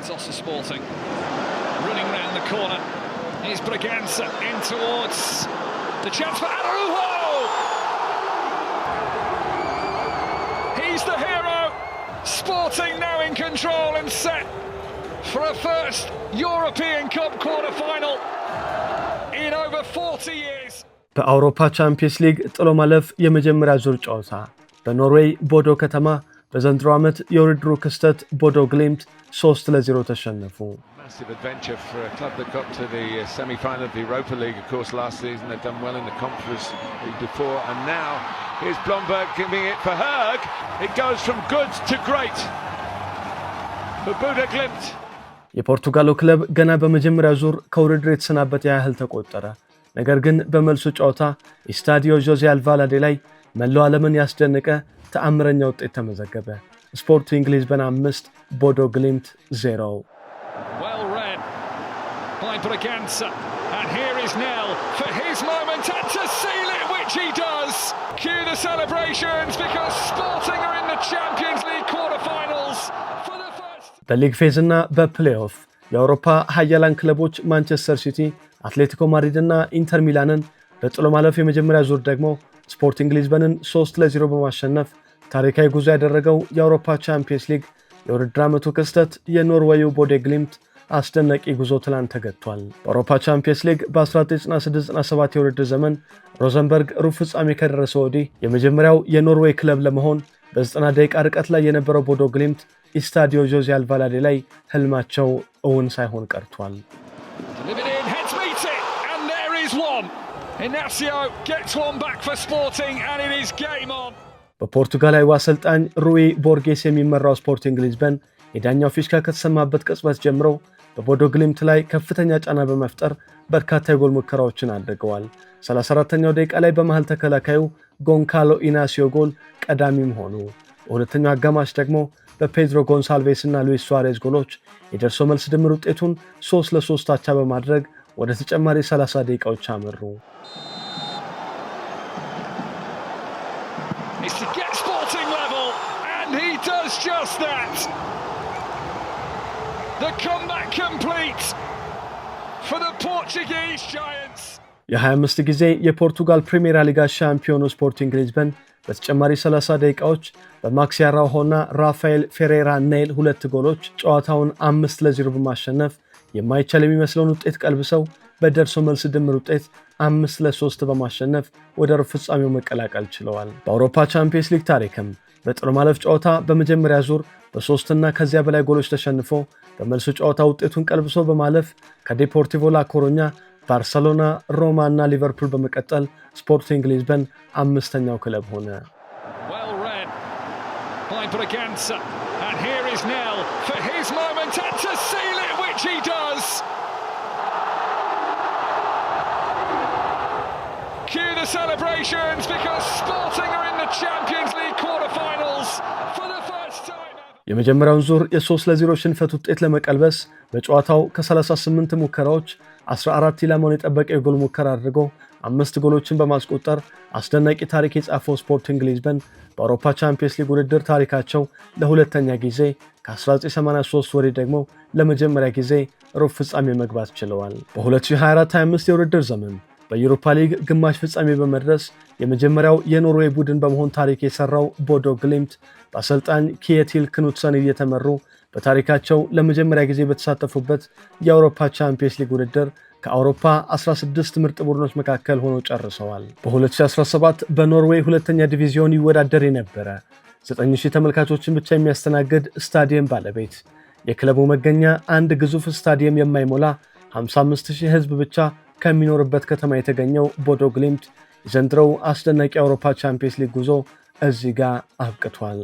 Santos are Sporting. Running round the corner. Here's Bragança in towards the chance for Araujo! He's the hero. Sporting now in control and set for a first European Cup quarter-final in over 40 years. በአውሮፓ ቻምፒየንስ ሊግ ጥሎ ማለፍ የመጀመሪያ ዙር ጨዋታ በኖርዌይ ቦዶ ከተማ በዘንድሮ ዓመት የውድድሩ ክስተት ቦዶ ግሊምት 3-0 ተሸነፉ። Massive adventure for a club that got to the semi-final of the Europa League, of course, last season. They've done well in the Conference League before, and now here's Blomberg giving it for Høeg. It goes from good to great for Bodo Glimt. የፖርቱጋሉ ክለብ ገና በመጀመሪያ ዙር ከውድድር የተሰናበተ ያህል ተቆጠረ። ነገር ግን በመልሱ ጨዋታ ስታዲዮ ጆዜ አልቫላዴ ላይ መላው ዓለምን ያስደነቀ ተአምረኛ ውጤት ተመዘገበ። ስፖርቲንግ ሊዝበን 5 ቦዶ ግሊምት 0። Well read by Bragança, and here is Nel for his moment and to seal it, which he does. Cue the celebrations because Sporting are in the Champions League quarter-finals for the first. በሊግ ፌዝ እና በፕሌይኦፍ የአውሮፓ ኃያላን ክለቦች ማንቸስተር ሲቲ፣ አትሌቲኮ ማድሪድ እና ኢንተር ሚላንን በጥሎ ማለፍ የመጀመሪያ ዙር ደግሞ ስፖርቲንግ ሊዝበንን 3-0 በማሸነፍ ታሪካዊ ጉዞ ያደረገው የአውሮፓ ቻምፒየንስ ሊግ የውድድር ዓመቱ ክስተት የኖርዌዩ ቦዶ ግሊምት አስደናቂ ጉዞ ትላንት ተገቷል። በአውሮፓ ቻምፒየንስ ሊግ በ1996-97 የውድድር ዘመን ሮዘንበርግ ሩብ ፍጻሜ ከደረሰ ወዲህ የመጀመሪያው የኖርዌይ ክለብ ለመሆን በ90 ደቂቃ ርቀት ላይ የነበረው ቦዶ ግሊምት ስታዲዮ ጆዜ አልቫላዴ ላይ ህልማቸው እውን ሳይሆን ቀርቷል። Inacio gets one back for Sporting and it is game on. በፖርቱጋላዊ አሰልጣኝ ሩዊ ቦርጌስ የሚመራው ስፖርቲንግ ሊዝበን የዳኛው ፊሽካ ከተሰማበት ቅጽበት ጀምሮ በቦዶ ግሊምት ላይ ከፍተኛ ጫና በመፍጠር በርካታ የጎል ሙከራዎችን አድርገዋል። 34ኛው ደቂቃ ላይ በመሃል ተከላካዩ ጎንካሎ ኢናሲዮ ጎል ቀዳሚም ሆኑ። በሁለተኛው አጋማሽ ደግሞ በፔድሮ ጎንሳልቬስ እና ሉዊስ ሱዋሬዝ ጎሎች የደርሶ መልስ ድምር ውጤቱን 3-3 አቻ በማድረግ ወደ ተጨማሪ 30 ደቂቃዎች አመሩ። It's to get Sporting level and he does just that. The comeback complete for the Portuguese Giants. የ25 ጊዜ የፖርቱጋል ፕሪሚየር ሊግ ሻምፒዮኑ ስፖርቲንግ ሊዝበን በተጨማሪ 30 ደቂቃዎች በማክሲ አራውሆና ራፋኤል ፌሬራ ኔል ሁለት ጎሎች ጨዋታውን 5-0 በማሸነፍ የማይቻል የሚመስለውን ውጤት ቀልብሰው በደርሶ መልስ ድምር ውጤት 5-3 በማሸነፍ ወደ ሩብ ፍጻሜው መቀላቀል ችለዋል። በአውሮፓ ቻምፒየንስ ሊግ ታሪክም በጥሎ ማለፍ ጨዋታ በመጀመሪያ ዙር በ3 እና ከዚያ በላይ ጎሎች ተሸንፎ በመልሱ ጨዋታ ውጤቱን ቀልብሶ በማለፍ ከዴፖርቲቮ ላ ኮሩኛ፣ ባርሰሎና፣ ሮማ እና ሊቨርፑል በመቀጠል ስፖርቲንግ ሊዝበን አምስተኛው ክለብ ሆነ። Well read by Bragança, and here is Nel for his moment and to seal it, which he does. Cue the celebrations because Sporting are in the Champions League quarter-finals for the first time. የመጀመሪያውን ዙር የ3-0 ሽንፈት ውጤት ለመቀልበስ በጨዋታው ከ38 ሙከራዎች 14 ኢላማውን የጠበቀ የጎል ሙከራ አድርጎ 5 ጎሎችን በማስቆጠር አስደናቂ ታሪክ የጻፈው ስፖርቲንግ ሊዝበን በአውሮፓ ቻምፒየንስ ሊግ ውድድር ታሪካቸው ለሁለተኛ ጊዜ ከ1983 ወዲህ ደግሞ ለመጀመሪያ ጊዜ ሩብ ፍጻሜ መግባት ችለዋል። በ2024-25 የውድድር ዘመን በዩሮፓ ሊግ ግማሽ ፍጻሜ በመድረስ የመጀመሪያው የኖርዌይ ቡድን በመሆን ታሪክ የሰራው ቦዶ ግሊምት በአሰልጣኝ ኪየቲል ክኑትሰን እየተመሩ በታሪካቸው ለመጀመሪያ ጊዜ በተሳተፉበት የአውሮፓ ቻምፒየንስ ሊግ ውድድር ከአውሮፓ 16 ምርጥ ቡድኖች መካከል ሆነው ጨርሰዋል። በ2017 በኖርዌይ ሁለተኛ ዲቪዚዮን ይወዳደር የነበረ 9000 ተመልካቾችን ብቻ የሚያስተናግድ ስታዲየም ባለቤት የክለቡ መገኛ አንድ ግዙፍ ስታዲየም የማይሞላ 55000 ህዝብ ብቻ ከሚኖርበት ከተማ የተገኘው ቦዶ ግሊምት የዘንድሮው አስደናቂ የአውሮፓ ቻምፒየንስ ሊግ ጉዞ እዚህ ጋር አብቅቷል።